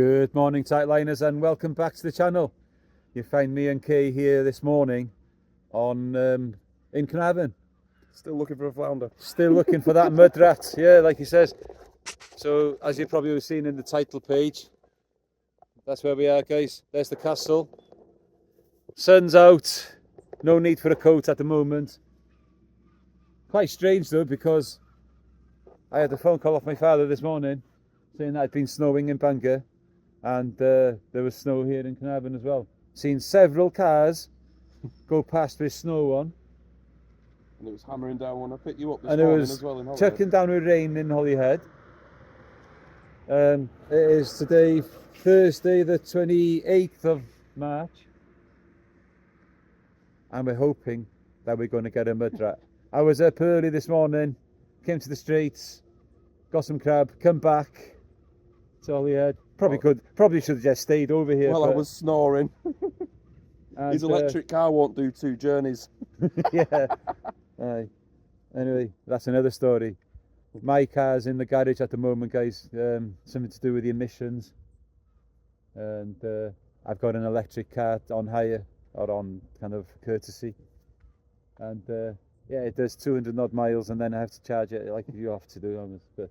Good morning, Tightliners, and welcome back to the channel. You find me and Kay here this morning on in Caernarfon. Still looking for a flounder. Still looking for that mud rat, yeah, like he says. So, as you probably have seen in the title page, that's where we are, guys. There's the castle. Sun's out. No need for a coat at the moment. Quite strange though, because I had a phone call off my father this morning saying that it had been snowing in Bangor. And there was snow here in Caernarfon as well. Seen several cars go past with snow on. And it was hammering down when I picked you up this morning morning as well in Holyhead. Chucking down with rain in Holyhead. It is today, Thursday the 28th of March. And we're hoping that we're going to get a mud rat. I was up early this morning, came to the Straits, got some crab, come back to Holyhead. Probably should have just stayed over here. Well, I was snoring. And, his electric car won't do 2 journeys. Yeah. Anyway, that's another story. My car's in the garage at the moment, guys. Something to do with the emissions. And I've got an electric car on hire, or on kind of courtesy. And yeah, it does 200 odd miles, and then I have to charge it like you have to do on this. But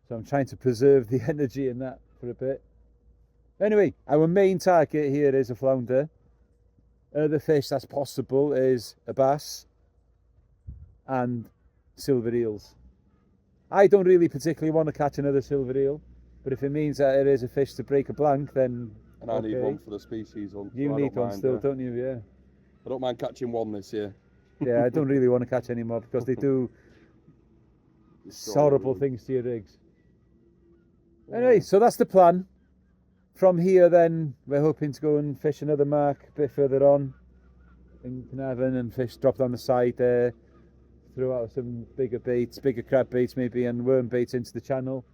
so I'm trying to preserve the energy in that for a bit. Anyway, our main target here is a flounder. Other fish that's possible is a bass and silver eels. I don't really particularly want to catch another silver eel, but if it means that it is a fish to break a blank, then and I need one for the species hunt. You so need one still, don't you? Yeah. I don't mind catching one this year. Yeah, I don't really want to catch any more because they do horrible things to your rigs. Anyway, so that's the plan. From here then, we're hoping to go and fish another mark a bit further on in Caernarfon and fish drop down the side there, throw out some bigger baits, bigger crab baits maybe, and worm baits into the channel.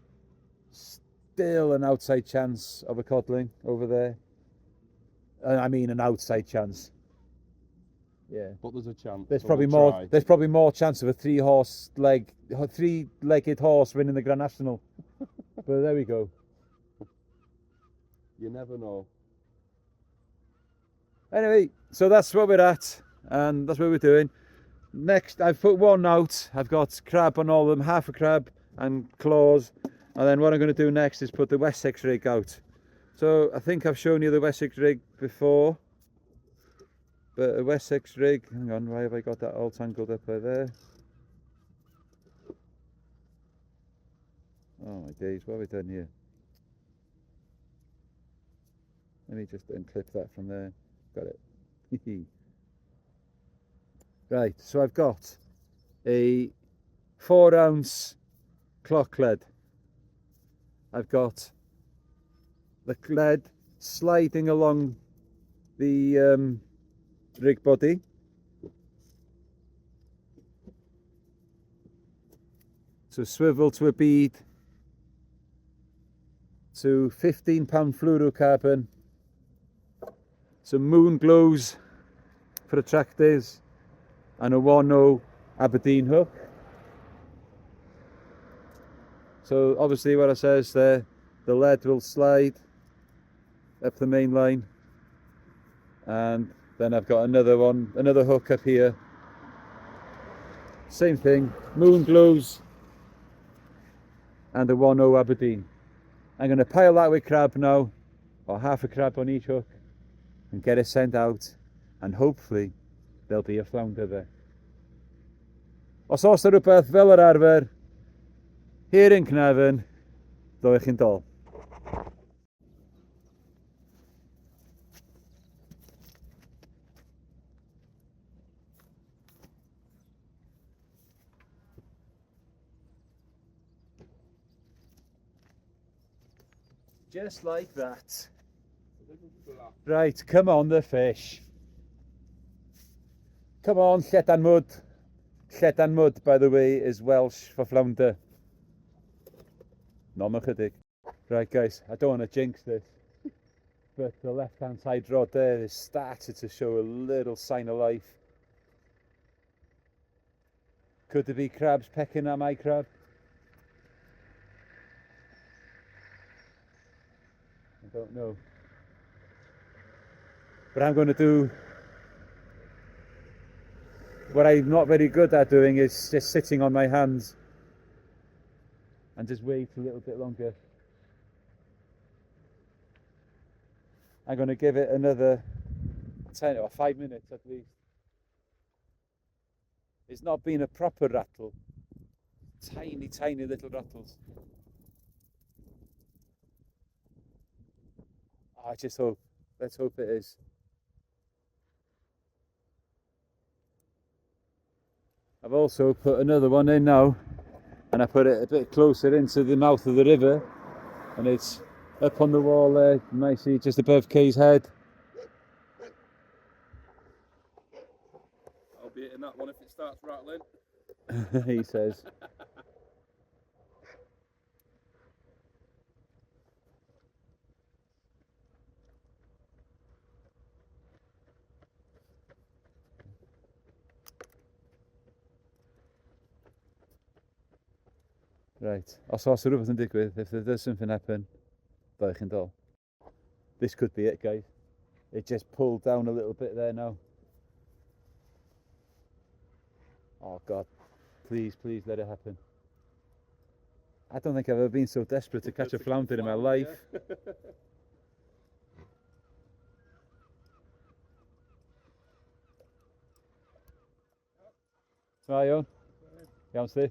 Still an outside chance of a codling over there. I mean an outside chance. Yeah. But there's a chance. There's probably more. There's probably more chance of a three-legged horse winning the Grand National. But there we go. You never know. Anyway, so that's where we're at, and that's what we're doing. Next, I've put one out. I've got crab on all of them, half a crab and claws. And then what I'm going to do next is put the Wessex rig out. So I think I've shown you the Wessex rig before. But a Wessex rig, hang on, why have I got that all tangled up right there? Oh my days, what have we done here? Let me just unclip that from there. Got it. Right, so I've got a 4-ounce clock lead. I've got the lead sliding along the rig body. So swivel to a bead to 15-pound fluorocarbon. Some moon glows for attractors and a 1/0 Aberdeen hook. So obviously what it says there, the lead will slide up the main line, and then I've got another hook up here. Same thing, moon glows and a 1/0 Aberdeen. I'm going to pile that with crab now, or half a crab on each hook, and get it sent out, and hopefully there'll be a flounder there. Os oes na rhywbeth fel yr arfer, here in Caernarfon, ddoech chi'n dol. Just like that. Right, come on the fish. Come on, Lledan Mud. Lledan Mud, by the way, is Welsh for flounder. Not chydig. Right guys, I don't want to jinx this, but the left hand side rod there is started to show a little sign of life. Could there be crabs pecking at my crab? I don't know. But I'm going to do what I'm not very good at doing, is just sitting on my hands and just wait a little bit longer. I'm going to give it another 10 or 5 minutes at least. It's not been a proper rattle. Tiny, tiny little rattles. Oh, I just hope. Let's hope it is. I've also put another one in now, and I put it a bit closer into the mouth of the river, and it's up on the wall there. You might see just above Kay's head. I'll be hitting that one if it starts rattling. He says. Right, os oes rhywbeth yn digwydd, if there does something happen, byddwch chi'n dol. This could be it, guys. It just pulled down a little bit there now. Oh God, please, please let it happen. I don't think I've ever been so desperate to catch a flounder in my life. Yeah. Mae iawn? Iawn sti?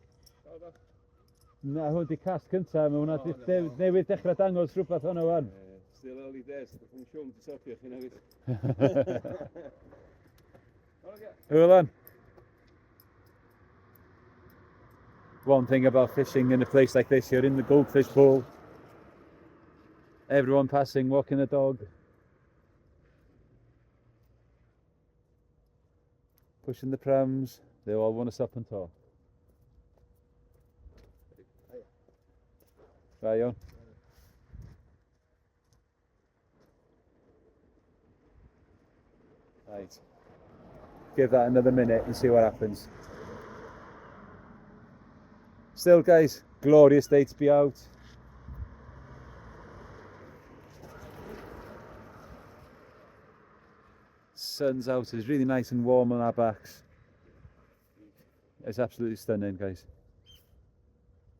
Na, hwn di cast cyntaf, mae hwnna newydd dechrau dangos rhywbeth hwnna wan. Still early days, dwi'n siwm di sopio chi newid. Hwyl on. One thing about fishing in a place like this, you're in the goldfish bowl. Everyone passing, walking the dog. Pushing the prams, they all want to stop and talk. Right on. Right. Give that another minute and see what happens. Still, guys, glorious day to be out. Sun's out, it's really nice and warm on our backs. It's absolutely stunning, guys.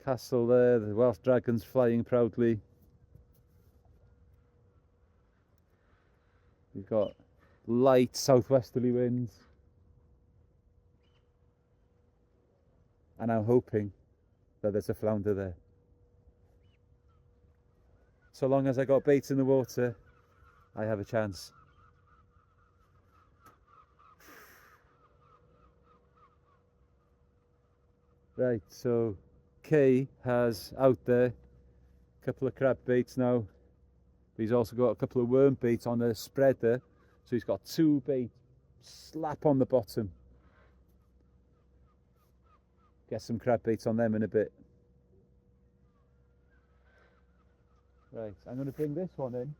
Castle there, the Welsh dragons flying proudly. We've got light southwesterly winds. And I'm hoping that there's a flounder there. So long as I got bait in the water, I have a chance. Right, so Kay has out there a couple of crab baits now. But he's also got a couple of worm baits on a spreader. So he's got 2 baits slap on the bottom. Get some crab baits on them in a bit. Right, I'm going to bring this one in.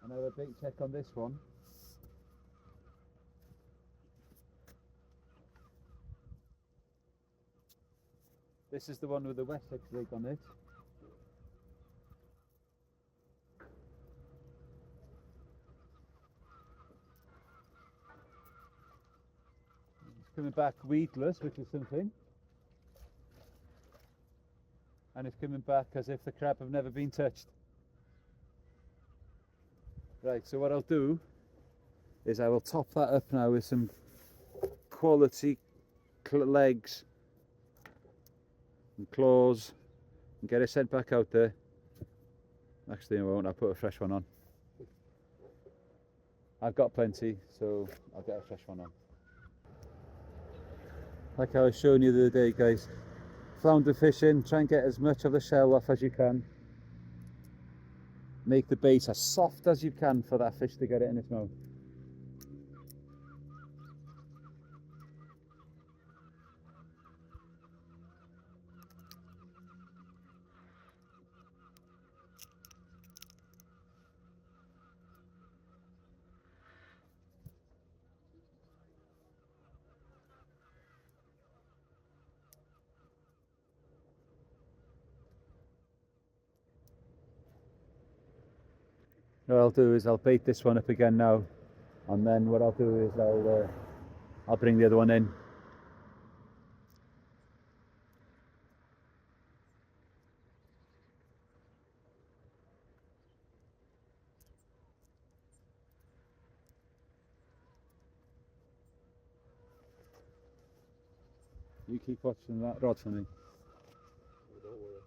And have a bait check on this one. This is the one with the Wessex rig on it. It's coming back weedless, which is something. And it's coming back as if the crab have never been touched. Right, so what I'll do is I will top that up now with some quality legs and claws and get it sent back out there. Actually I won't, I'll put a fresh one on. I've got plenty, so I'll get a fresh one on. Like I was showing you the other day, guys, flounder fishing, try and get as much of the shell off as you can. Make the bait as soft as you can for that fish to get it in its mouth. What I'll do is I'll bait this one up again now, and then what I'll do is I'll bring the other one in. You keep watching that rod for me. Oh, don't worry.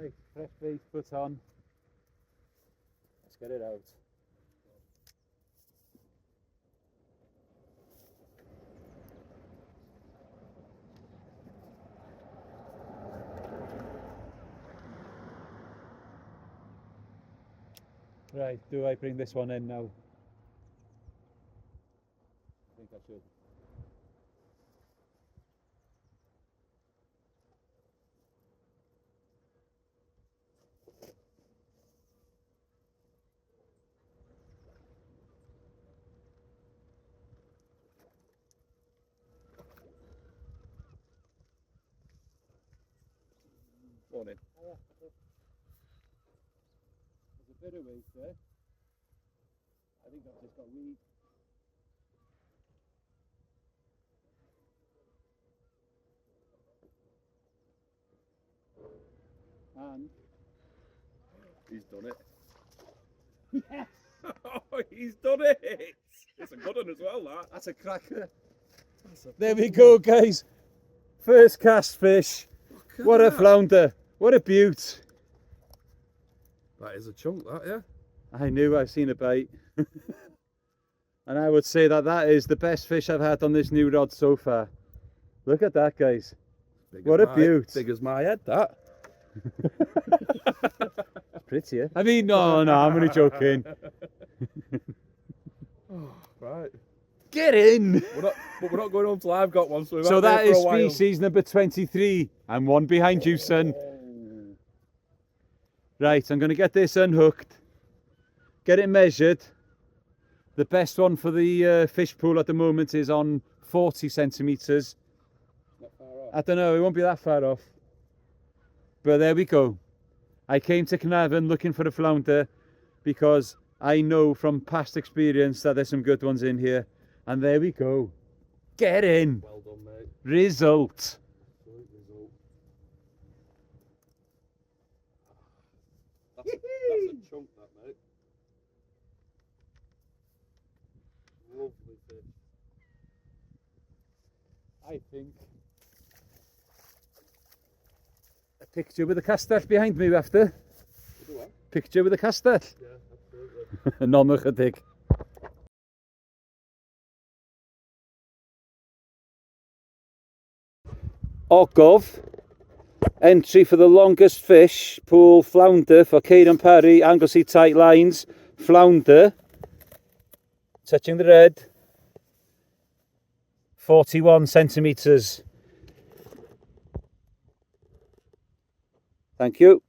Right, fresh bait put on. Let's get it out. Right, do I bring this one in now? I think I should. Morning. There's a bit of weight there. I think I've just got weed. And He's done it. Oh, he's done it! It's a good one as well, that. that's a cracker. That's a There we proper go, one. guys. First cast fish. Look at What a that. flounder. What a beaut. That is a chunk, that, yeah. I knew I've seen a bite. And I would say that that is the best fish I've had on this new rod so far. Look at that, guys. Big What as a beaut. Big as my head, that. Prettier. I mean, no, I'm only joking. Oh, right. Get in! But we're not going home till I've got one, so we're So out there that for is a while. species number 23. I'm one behind you, son. Right, I'm going to get this unhooked, get it measured. The best one for the fish pool at the moment is on 40 centimetres. Not far off. I don't know, it won't be that far off. But there we go. I came to Caernarfon looking for a flounder because I know from past experience that there's some good ones in here. And there we go. Get in. Well done, mate. Result. Absolute result. That's a chunk, that, mate. Lovely fish. I think a picture with a castell behind me after. You do what? Picture with a castell. Yeah, absolutely. Non ychydig. Ogof. Entry for the longest fish pool flounder for Caernarfon, Anglesey tight lines. Flounder. Touching the red. 41 centimetres. Thank you.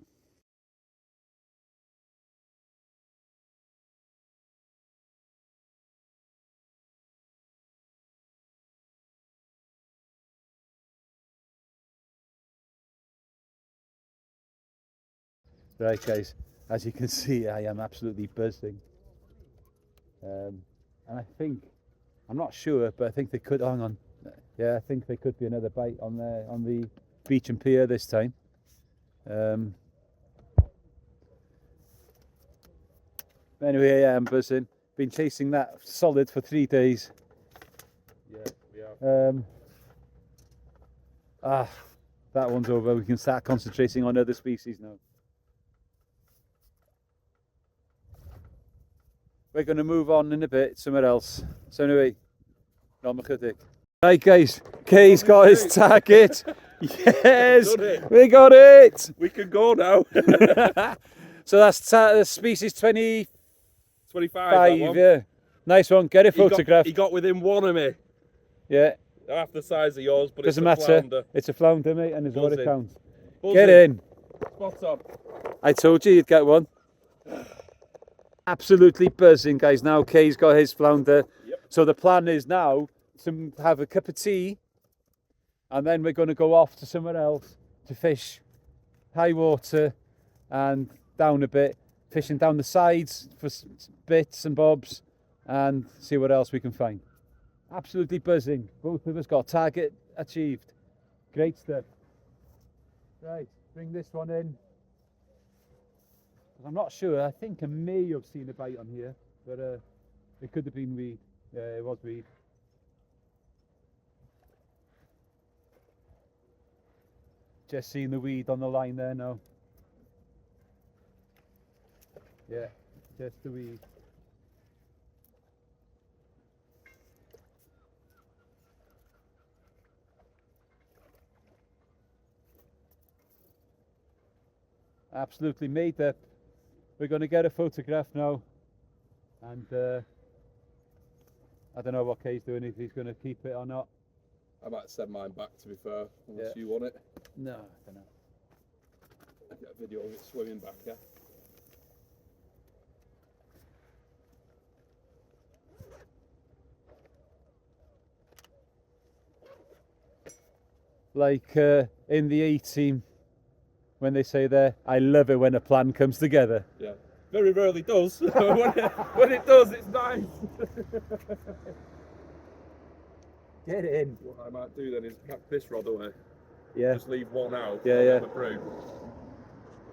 Right, guys, as you can see, I am absolutely buzzing. And I think, I'm not sure, but I think they could, hang on. Yeah, I think there could be another bite on there, on the beach and pier this time. Anyway, yeah, I'm buzzing. Been chasing that solid for 3 days. Yeah, we are. That one's over. We can start concentrating on other species now. We're going to move on in a bit, somewhere else. So anyway, No, chydig. Right guys, Kay's got his target. Yes, we got it. We can go now. So that's species 25, 25, that one. yeah. Nice one, get a photograph. He got within one of me. Yeah. Half the size of yours, but Doesn't it's a matter. flounder. It's a flounder, mate, and it's what it counts. Buzzing. Get in. Spot on. I told you you'd get one. Absolutely buzzing, guys. Now Kay's got his flounder. Yep. So the plan is now to have a cup of tea, and then we're going to go off to somewhere else to fish high water and down a bit, fishing down the sides for bits and bobs, and see what else we can find. Absolutely buzzing. Both of us got target achieved. Great stuff. Right, bring this one in. I'm not sure. I think I may have seen a bite on here, but it could have been weed. Yeah, it was weed. Just seeing the weed on the line there now. Yeah, just the weed. Absolutely made up. We're going to get a photograph now, and I don't know what Kay's doing, if he's going to keep it or not. I might send mine back, to be fair, unless you want it. No, I don't know. I get a video of it swimming back, yeah. Like in the A-Team, when they say there, I love it when a plan comes together. Yeah. Very rarely does. when it does, it's nice. Get in. What I might do then is pack this rod away. Yeah. Just leave one out. Yeah, yeah. Through.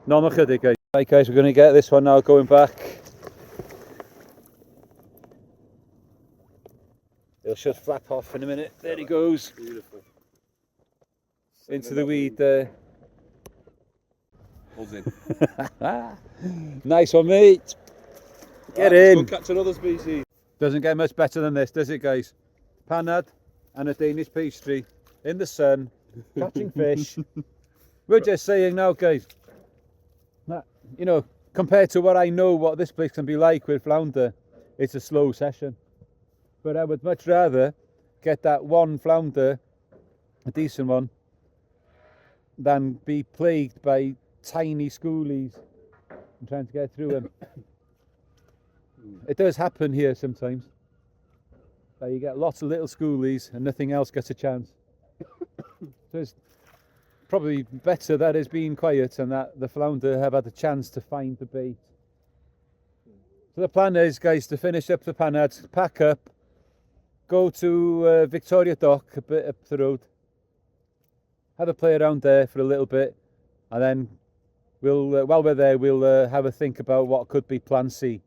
No, I'm kidding, guys. Right, guys, we're going to get this one now going back. It should flap off in a minute. There he goes. Beautiful. Into the weed there. Buzzing. Nice one, mate. Get Right, in. let's go catch another species. Doesn't get much better than this, does it, guys? Panad and a Danish pastry in the sun, catching fish. We're just saying now, guys, that, you know, compared to what I know what this place can be like with flounder, it's a slow session. But I would much rather get that one flounder, a decent one, than be plagued by tiny schoolies and trying to get through them. It does happen here sometimes. You get lots of little schoolies and nothing else gets a chance. So it's probably better that it's been quiet and that the flounder have had a chance to find the bait. So the plan is, guys, to finish up the panad, pack up, go to Victoria Dock, a bit up the road, have a play around there for a little bit, and then we'll, while we're there, we'll have a think about what could be Plan C.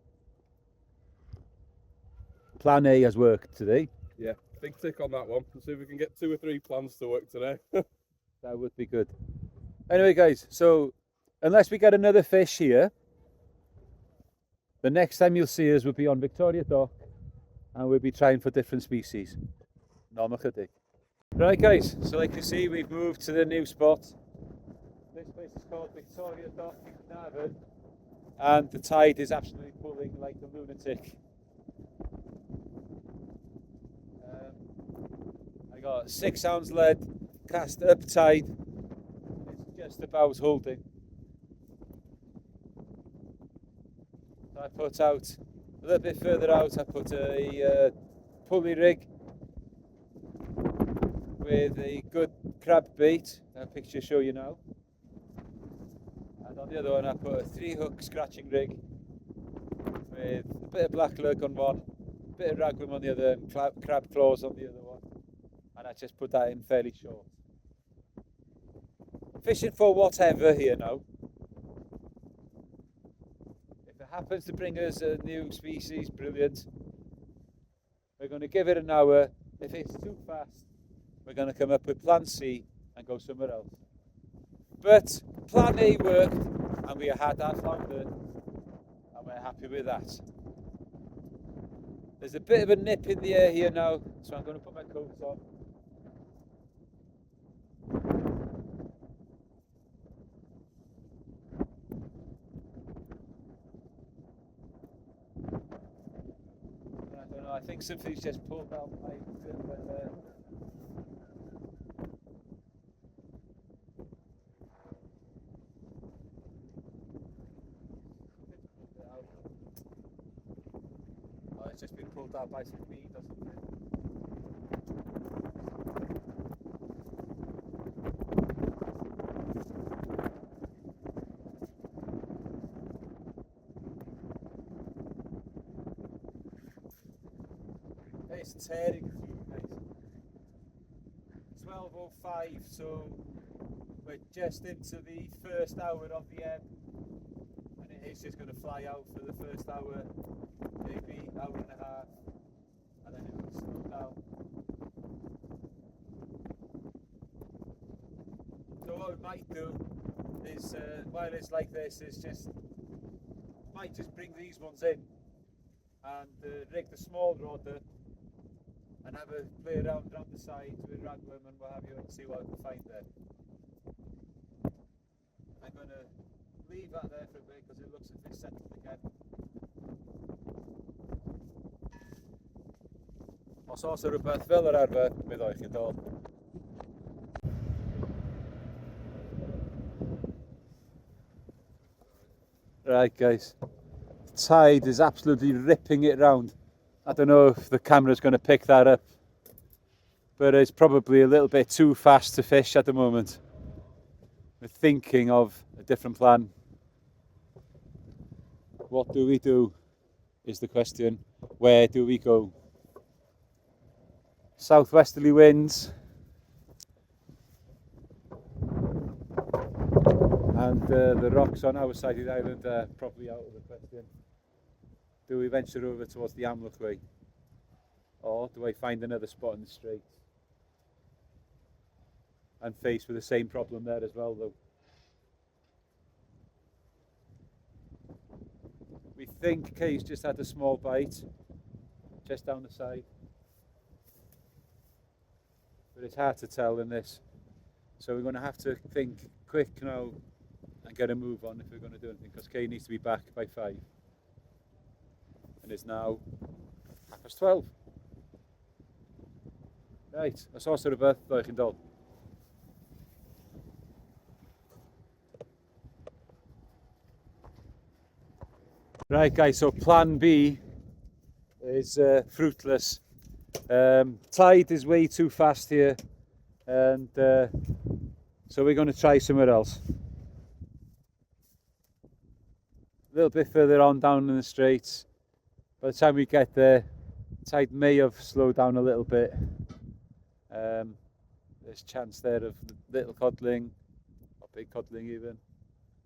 Plan A has worked today. Yeah, big tick on that one. Let's see if we can get 2 or 3 plans to work today. That would be good. Anyway, guys, so unless we get another fish here, the next time you'll see us will be on Victoria Dock, and we'll be trying for different species. Normal chydig. Right, guys, so like you see, we've moved to the new spot. This place is called Victoria Dock in Caernarfon, and the tide is absolutely pulling like a lunatic. I got 6 ounce lead cast up tide. It's just about holding. So I put out a little bit further out. I put a pulley rig with a good crab bait. I'll picture show you now. And on the other one, I put a 3-hook scratching rig with a bit of black lug on one, a bit of ragworm on the other, and crab claws on the other one. And I just put that in fairly short. Fishing for whatever here now. If it happens to bring us a new species, brilliant. We're going to give it an hour. If it's too fast, we're going to come up with Plan C and go somewhere else. But Plan A worked, and we had our flounder, and we're happy with that. There's a bit of a nip in the air here now, so I'm going to put my coat on. I don't know, I think something's just pulled out my filter there. Oh, it's just been pulled out by some weed or something. It's tearing through, guys. 12:05, so we're just into the first hour of the ebb, and it is just going to fly out for the first hour, maybe hour and a half, and then it will slow down. So what we might do is, while it's like this, is might just bring these ones in and rig the small rod up and have a play around the sides with ragworm and what have you, and see what I can find there. I'm going to leave that there for a bit because it looks as if it's settled again. Os oes rhywbeth fel yr arfer, byddai chi dod. Right guys, the tide is absolutely ripping it round. I don't know if the camera's going to pick that up, but it's probably a little bit too fast to fish at the moment. We're thinking of a different plan. What do we do is the question. Where do we go? Southwesterly winds and the rocks on our side of the island are probably out of the question. Do we venture over towards the Amlwch way, or do I find another spot in the Straits and face with the same problem there as well though? We think Kay's just had a small bite just down the side, but it's hard to tell in this, so we're going to have to think quick now and get a move on if we're going to do anything, because Kay needs to be back by 5 and it's now 12:30. Right, os oes rhywbeth, ddoi chi'n dod. Right guys, so plan B is fruitless. Tide is way too fast here, and so we're going to try somewhere else. A little bit further on down in the Straits. By the time we get there, tide may have slowed down a little bit. There's chance there of little codling, or big codling even,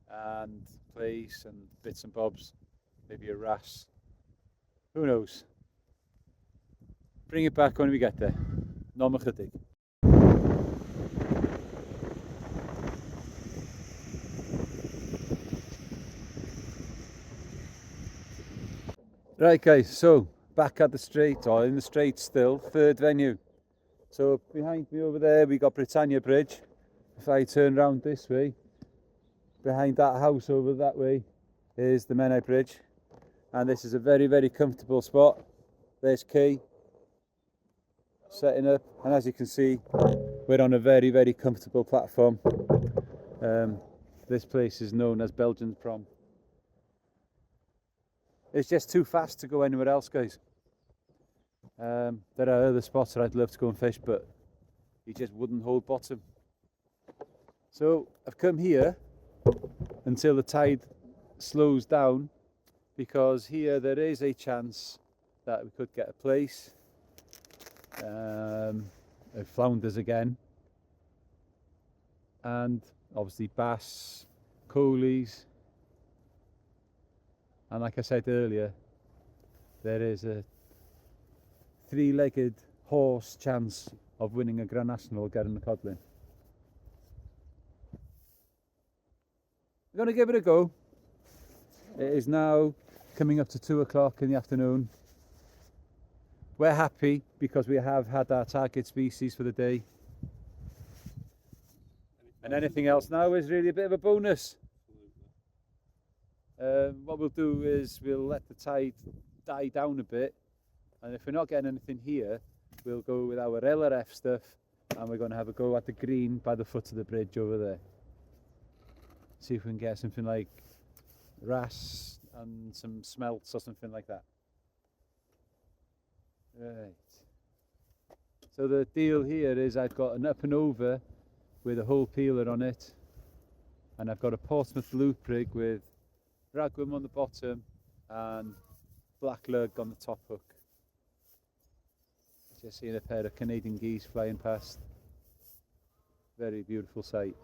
and plaice and bits and bobs, maybe a wrasse. Who knows? Bring it back when we get there. Nom ychydig. Right guys, so back at the Strait, or in the Strait still, third venue. So behind me over there we got Britannia Bridge. If I turn round this way, behind that house over that way is the Menai Bridge. And this is a very, very comfortable spot. There's Kay setting up, and as you can see, we're on a very, very comfortable platform. This place is known as Belgian Prom. It's just too fast to go anywhere else, guys. There are other spots that I'd love to go and fish, but he just wouldn't hold bottom. So I've come here until the tide slows down, because here there is a chance that we could get a plaice, flounders again, and obviously bass, coalies, and like I said earlier, there is a 3-legged horse chance of winning a Grand National getting the codling. We're going to give it a go. It is now coming up to 2 o'clock in the afternoon. we're happy because we have had our target species for the day. And anything else now is really a bit of a bonus. What we'll do is we'll let the tide die down a bit, and if we're not getting anything here, we'll go with our LRF stuff, and we're going to have a go at the green by the foot of the bridge over there. See if we can get something like wrasse and some smelts or something like that. Right. So the deal here is I've got an up and over with a whole peeler on it, and I've got a Portsmouth loop rig with ragworm on the bottom and black lug on the top hook. Just seeing a pair of Canadian geese flying past. Very beautiful sight.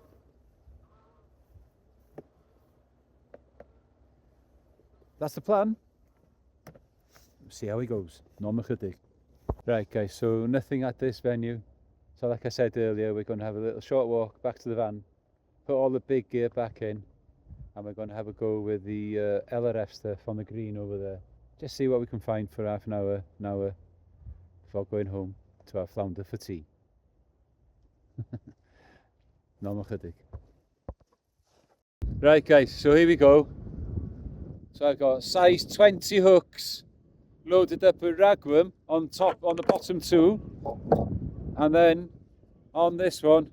That's the plan. We'll see how he goes. Normal chydig. Right guys, so nothing at this venue. So like I said earlier, we're going to have a little short walk back to the van, put all the big gear back in, and we're going to have a go with the LRF stuff on the green over there. Just see what we can find for half an hour before going home to our flounder for tea. Normal chydig. Right guys, so here we go. So I've got size 20 hooks loaded up with ragworm on the bottom two, and then on this one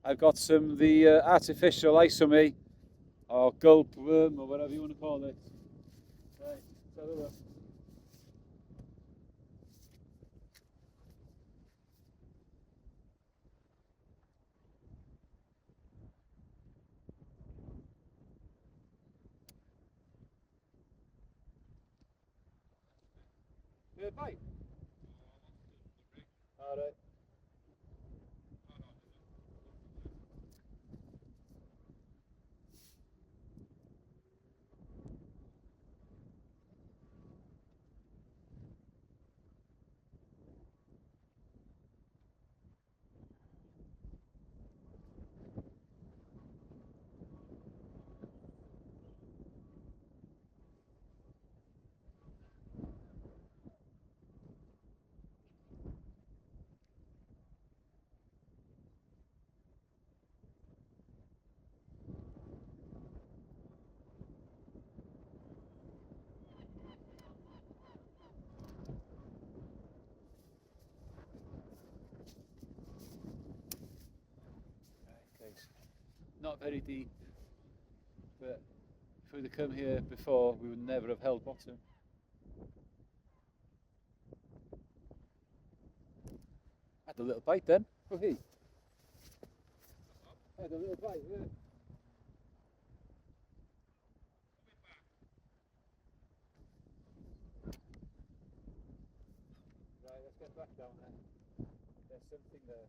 I've got some of the artificial isomy or gulp worm or whatever you want to call it. Right, so look. Bite. All right. Not very deep, but if we'd have come here before, we would never have held bottom. Had a little bite then. Oh, hey. Had a little bite, yeah. Right, let's get back down there. There's something there.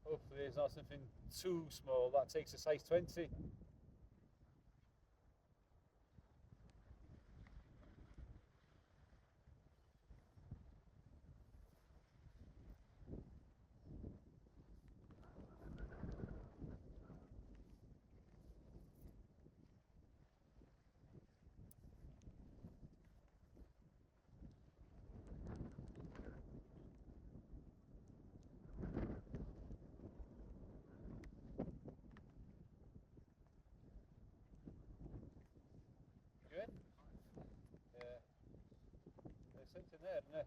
Hopefully it's not something too small. That takes a size 20. Good? Yeah. There's something there, isn't there?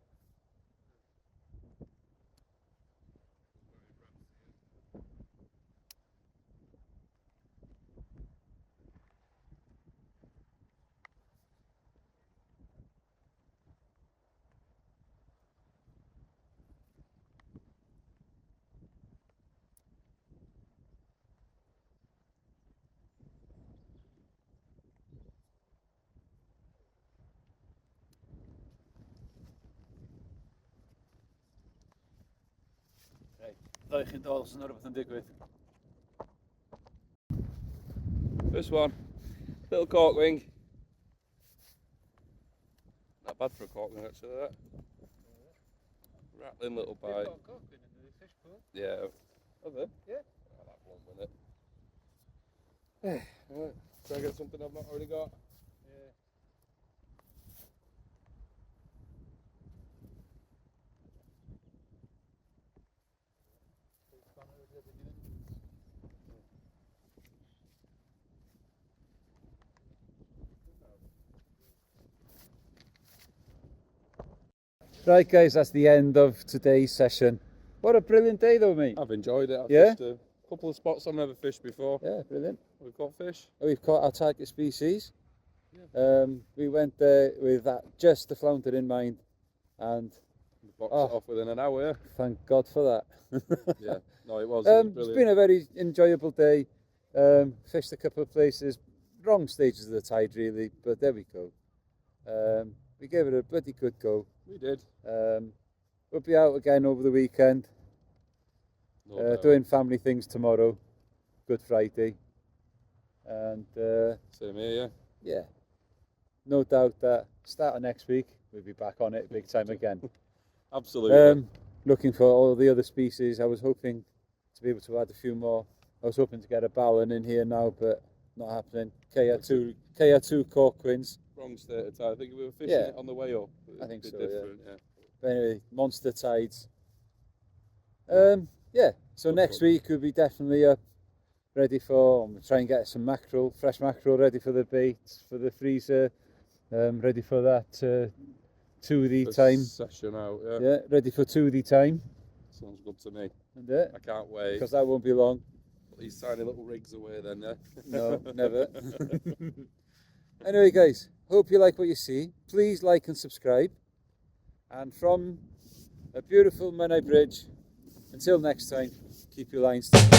Right, Deuch dollars yn rhywbeth yn digwydd. First one, little cork wing. Not bad for a cork wing actually, that. Rattling little They've bite. got cockpit in the fish pool. Yeah. Are they? Yeah. I'll have one with it. Right. Try and get something I've not already got. Yeah. Right, guys, that's the end of today's session. What a brilliant day, though, mate. I've enjoyed it. I've Yeah? fished a couple of spots I've never fished before. Yeah, brilliant. We've got fish. We've caught our target species. Yeah. We went there with that just the flounder in mind, and We boxed Oh. it off within an hour. thank God for that. Yeah. No, it was It's brilliant. been a very enjoyable day. Fished a couple of places, wrong stages of the tide really, but there we go. We gave it a bloody good go. We did. We'll be out again over the weekend, No doubt. doing family things tomorrow, Good Friday, and Same here, yeah, no doubt that start of next week we'll be back on it big time again. yeah. Absolutely. Looking for all the other species. I was hoping to be able to add a few more. I was hoping to get a ballon in here now, but not happening. KR2 corquins. Wrong state of tide. I think we were fishing Yeah. it on the way up. I think Bit so, yeah. different, yeah. But anyway, monster tides. Yeah, so Good next fun. week we'll be definitely up, ready for, we'll try and get some mackerel, fresh mackerel ready for the bait, for the freezer, ready for that 2D First time. Session out, yeah. Yeah, ready for 2D time. Sounds good to me. And I can't wait. because that won't be long. Put these tiny little rigs away then, yeah? No, never. Anyway, guys, hope you like what you see. Please like and subscribe. And from a beautiful Menai Bridge, until next time, keep your lines tight.